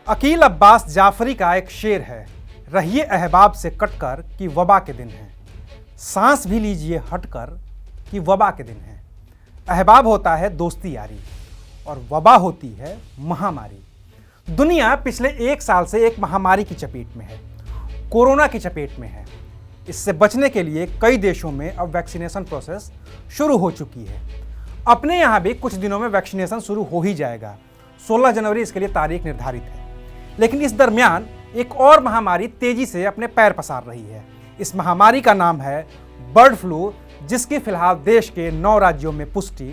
अकील अब्बास जाफरी का एक शेर है, रहिए अहबाब से कटकर कि वबा के दिन है। सांस भी लीजिए हटकर कि वबा के दिन है। अहबाब होता है दोस्ती यारी और वबा होती है महामारी। दुनिया पिछले 1 साल से एक महामारी की चपेट में है, कोरोना की चपेट में है। इससे बचने के लिए कई देशों में अब वैक्सीनेशन प्रोसेस शुरू हो चुकी है। अपने यहाँ भी कुछ दिनों में वैक्सीनेशन शुरू हो ही जाएगा। 16 जनवरी इसके लिए तारीख निर्धारित है। लेकिन इस दरमियान एक और महामारी तेजी से अपने पैर पसार रही है। इस महामारी का नाम है बर्ड फ्लू, जिसकी फिलहाल देश के 9 राज्यों में पुष्टि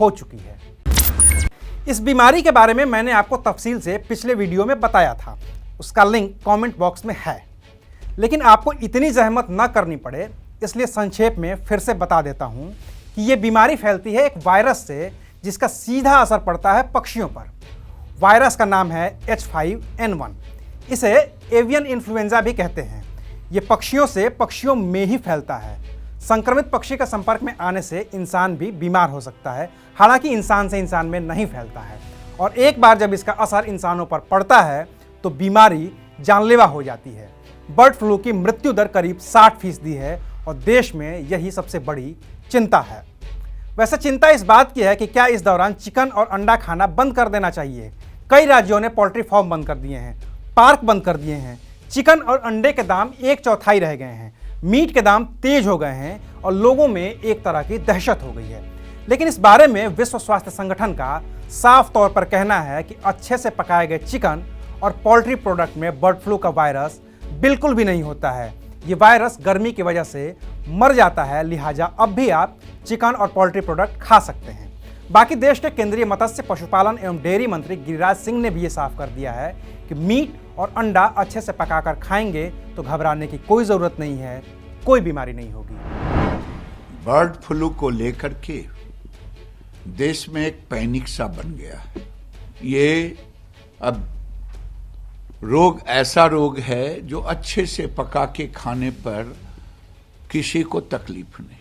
हो चुकी है। इस बीमारी के बारे में मैंने आपको तफसील से पिछले वीडियो में बताया था, उसका लिंक कमेंट बॉक्स में है। लेकिन आपको इतनी जहमत न करनी पड़े, इसलिए संक्षेप में फिर से बता देता हूं कि यह बीमारी फैलती है एक वायरस से, जिसका सीधा असर पड़ता है पक्षियों पर। वायरस का नाम है H5N1। इसे एवियन इन्फ्लुएंजा भी कहते हैं। यह पक्षियों से पक्षियों में ही फैलता है। संक्रमित पक्षी के संपर्क में आने से इंसान भी बीमार हो सकता है, हालांकि इंसान से इंसान में नहीं फैलता है। और एक बार जब इसका असर इंसानों पर पड़ता है तो बीमारी जानलेवा हो जाती है। बर्ड फ्लू की मृत्यु दर करीब 60% है और देश में यही सबसे बड़ी चिंता है। वैसे चिंता इस बात की है कि क्या इस दौरान चिकन और अंडा खाना बंद कर देना चाहिए। कई राज्यों ने पोल्ट्री फार्म बंद कर दिए हैं, पार्क बंद कर दिए हैं। चिकन और अंडे के दाम 1/4 रह गए हैं। मीट के दाम तेज हो गए हैं और लोगों में एक तरह की दहशत हो गई है। लेकिन इस बारे में विश्व स्वास्थ्य संगठन का साफ तौर पर कहना है कि अच्छे से पकाए गए चिकन और पोल्ट्री प्रोडक्ट में बर्ड फ्लू का वायरस बिल्कुल भी नहीं होता है। ये वायरस गर्मी की वजह से मर जाता है, लिहाजा अब भी आप चिकन और पोल्ट्री प्रोडक्ट खा सकते हैं। बाकी देश के केंद्रीय मत्स्य पशुपालन एवं डेयरी मंत्री गिरिराज सिंह ने भी ये साफ कर दिया है कि मीट और अंडा अच्छे से पकाकर खाएंगे तो घबराने की कोई जरूरत नहीं है, कोई बीमारी नहीं होगी। बर्ड फ्लू को लेकर के देश में एक पैनिक सा बन गया है। ये अब रोग ऐसा रोग है जो अच्छे से पका के खाने पर किसी को तकलीफ नहीं।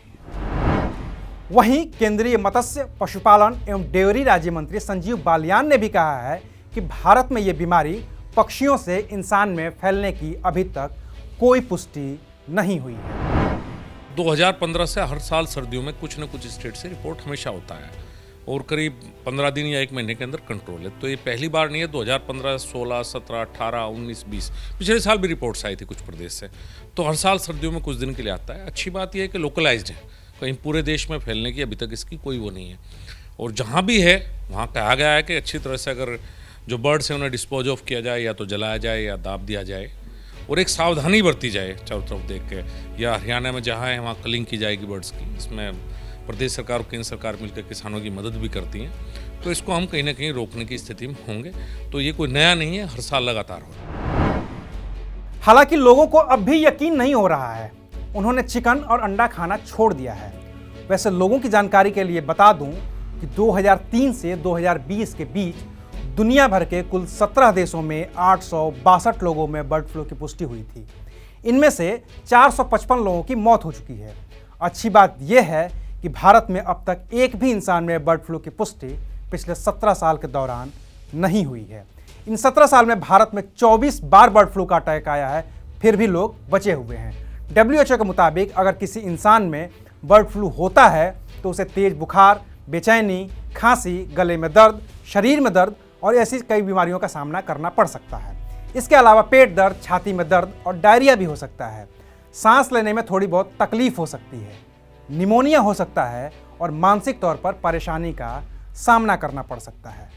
वहीं केंद्रीय मत्स्य पशुपालन एवं डेयरी राज्य मंत्री संजीव बालियान ने भी कहा है कि भारत में यह बीमारी पक्षियों से इंसान में फैलने की अभी तक कोई पुष्टि नहीं हुई है। 2015 से हर साल सर्दियों में कुछ न कुछ स्टेट से रिपोर्ट हमेशा होता है और करीब 15 दिन या 1 महीने के अंदर कंट्रोल है। तो ये पहली बार नहीं है। 2015, 16, 17, 18, 19, 20 पिछले साल भी रिपोर्ट्स आई थी कुछ प्रदेश से। तो हर साल सर्दियों में कुछ दिन के लिए आता है। अच्छी बात यह है कि लोकलाइज्ड है, कहीं पूरे देश में फैलने की अभी तक इसकी कोई वो नहीं है। और जहाँ भी है वहाँ कहा गया है कि अच्छी तरह से अगर जो बर्ड्स हैं उन्हें डिस्पोज ऑफ किया जाए, या तो जलाया जाए या दाब दिया जाए, और एक सावधानी बरती जाए चारों तरफ देख के। या हरियाणा में जहाँ है वहाँ कलिंग की जाएगी बर्ड्स की। इसमें प्रदेश सरकार और केंद्र सरकार मिलकर किसानों की मदद भी करती हैं। तो इसको हम कहीं ना कहीं रोकने की स्थिति में होंगे। तो ये कोई नया नहीं है, हर साल लगातार हो रहा है। हालांकि लोगों को अब भी यकीन नहीं हो रहा है, उन्होंने चिकन और अंडा खाना छोड़ दिया है। वैसे लोगों की जानकारी के लिए बता दूं कि 2003 से 2020 के बीच दुनिया भर के कुल 17 देशों में 862 लोगों में बर्ड फ्लू की पुष्टि हुई थी। इनमें से 455 लोगों की मौत हो चुकी है। अच्छी बात यह है कि भारत में अब तक एक भी इंसान में बर्ड फ्लू की पुष्टि पिछले 17 साल के दौरान नहीं हुई है। इन 17 साल में भारत में 24 बार बर्ड फ्लू का अटैक आया है, फिर भी लोग बचे हुए हैं। WHO के मुताबिक अगर किसी इंसान में बर्ड फ्लू होता है तो उसे तेज बुखार, बेचैनी, खांसी, गले में दर्द, शरीर में दर्द और ऐसी कई बीमारियों का सामना करना पड़ सकता है। इसके अलावा पेट दर्द, छाती में दर्द और डायरिया भी हो सकता है। सांस लेने में थोड़ी बहुत तकलीफ हो सकती है, निमोनिया हो सकता है और मानसिक तौर पर परेशानी का सामना करना पड़ सकता है।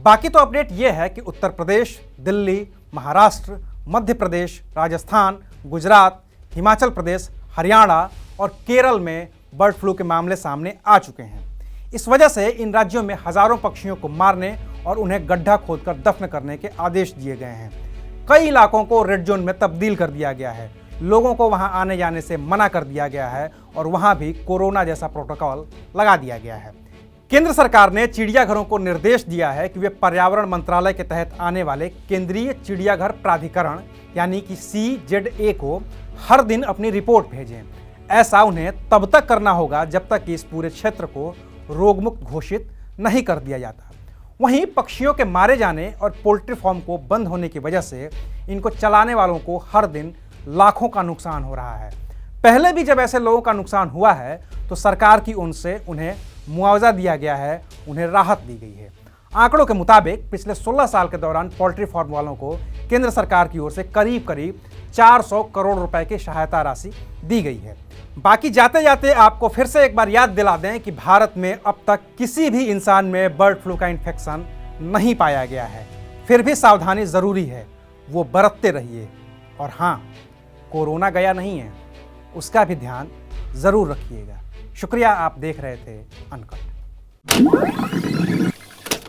बाकी तो अपडेट यह है कि उत्तर प्रदेश, दिल्ली, महाराष्ट्र, मध्य प्रदेश, राजस्थान, गुजरात, हिमाचल प्रदेश, हरियाणा और केरल में बर्ड फ्लू के मामले सामने आ चुके हैं। इस वजह से इन राज्यों में हजारों पक्षियों को मारने और उन्हें गड्ढा खोदकर दफन करने के आदेश दिए गए हैं। कई इलाकों को रेड जोन में तब्दील कर दिया गया है। लोगों को वहां आने जाने से मना कर दिया गया है और वहां भी कोरोना जैसा प्रोटोकॉल लगा दिया गया है। केंद्र सरकार ने चिड़ियाघरों को निर्देश दिया है कि वे पर्यावरण मंत्रालय के तहत आने वाले केंद्रीय चिड़ियाघर प्राधिकरण यानी कि CZA को हर दिन अपनी रिपोर्ट भेजें। ऐसा उन्हें तब तक करना होगा जब तक कि इस पूरे क्षेत्र को रोगमुक्त घोषित नहीं कर दिया जाता। वहीं पक्षियों के मारे जाने और पोल्ट्री फार्म को बंद होने की वजह से इनको चलाने वालों को हर दिन लाखों का नुकसान हो रहा है। पहले भी जब ऐसे लोगों का नुकसान हुआ है तो सरकार की ओर से उन्हें मुआवजा दिया गया है, उन्हें राहत दी गई है। आंकड़ों के मुताबिक पिछले 16 साल के दौरान पोल्ट्री फार्म वालों को केंद्र सरकार की ओर से करीब करीब 400 करोड़ रुपए की सहायता राशि दी गई है। बाकी जाते जाते आपको फिर से एक बार याद दिला दें कि भारत में अब तक किसी भी इंसान में बर्ड फ्लू का इन्फेक्शन नहीं पाया गया है। फिर भी सावधानी ज़रूरी है, वो बरतते रहिए। और हाँ, कोरोना गया नहीं है, उसका भी ध्यान ज़रूर रखिएगा। शुक्रिया, आप देख रहे थे अनकट।